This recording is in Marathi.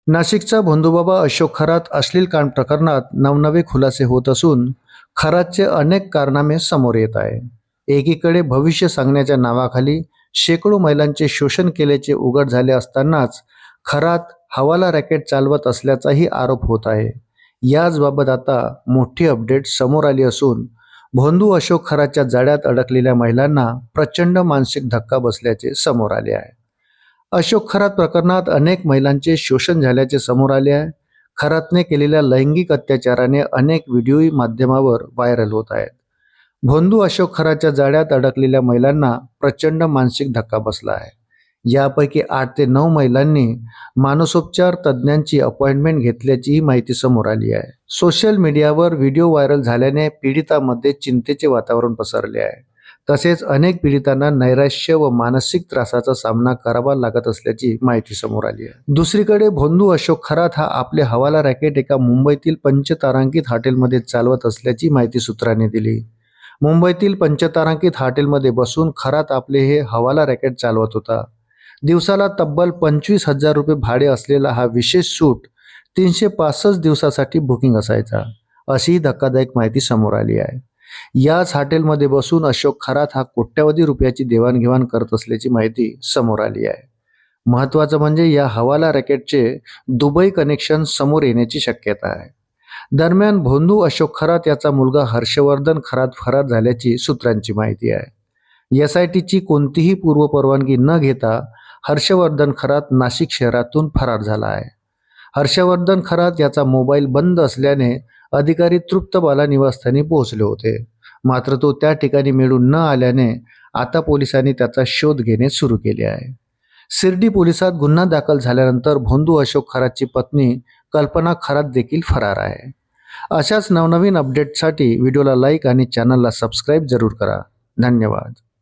नाशिकचा भोंदूबाबा अशोक खरात अश्लील कांड प्रकरणात नवनवे खुलासे होत असून खरातचे अनेक कारनामे समोर येत आहे। एकीकडे भविष्य सांगण्याच्या नावाखाली शेकडो महिलांचे शोषण केल्याचे उघड झाले असतानाच खरात हवाला रॅकेट चालवत असल्याचाही आरोप होत आहे। याच बाबत आता मोठी अपडेट समोर आली असून भोंदू अशोक खरातच्या जाळ्यात अडकलेल्या महिलांना प्रचंड मानसिक धक्का बसल्याचे समोर आले आहे। अशोक खरात प्रकरणात अनेक महिलांचे शोषण झाल्याचे समोर आले आहे। खरातने केलेल्या लैंगिक अत्याचाराने अनेक व्हिडिओही माध्यमावर व्हायरल होत आहेत। भोंदू अशोक खरातच्या जाळ्यात अडकलेल्या महिलांना प्रचंड मानसिक धक्का बसला आहे। यापैकी 8 ते 9 महिलांनी मानसोपचार तज्ज्ञांची अपॉइंटमेंट घेतल्याचीही माहिती समोर आली आहे। सोशल मीडियावर व्हिडिओ व्हायरल झाल्याने पीडितांमध्ये चिंतेचे वातावरण पसरले आहे। तसेच अनेक पीडितांना नैराश्य व मानसिक त्रासाचा सामना करावा लागत असल्याची माहिती समोर आली आहे। दुसरीकडे भोंदू अशोक खरात हा आपले हवाला रॅकेट एका मुंबईतील पंचतारांकित हॉटेलमध्ये चालवत असल्याची माहिती सूत्रांनी दिली। मुंबईतील पंचतारांकित हॉटेलमध्ये बसून खरात आपले हे हवाला रॅकेट चालवत होता। दिवसाला तब्बल 25,000 रुपये भाडे असलेला हा विशेष सूट 365 दिवसासाठी बुकिंग असायचा, अशी धक्कादायक माहिती समोर आली आहे। याच हॉटेलमध्ये बसून अशोक खरात हा कोट्यवधी रुपयाची देवाणघेवाण करत असल्याची माहिती समोर आली आहे। महत्त्वाचं म्हणजे या हवाला रॅकेटचे दुबई कनेक्शन समोर येण्याची शक्यता आहे। दरम्यान भोंदू अशोक खरात याचा मुलगा हर्षवर्धन खरात फरार झाल्याची सूत्रांची माहिती आहे। SITची कोणतीही पूर्वपरवानगी न घेता हर्षवर्धन खरात नाशिक शहरातून फरार झाला आहे। हर्षवर्धन खरात याचा मोबाईल बंद असल्याने अधिकारी तृप्तबाला निवासस्थानी पोहोचले होते, मात्र तो त्या ठिकाणी मिळून न आल्याने आता पोलिसांनी त्याचा शोध घेणे सुरू केले आहे। शिर्डी पोलिसात गुन्हा दाखल झाल्यानंतर भोंदू अशोक खरातची पत्नी कल्पना खरात देखील फरार आहे। अशाच नवनवीन अपडेटसाठी व्हिडिओला लाईक आणि चॅनलला सबस्क्राईब जरूर करा। धन्यवाद।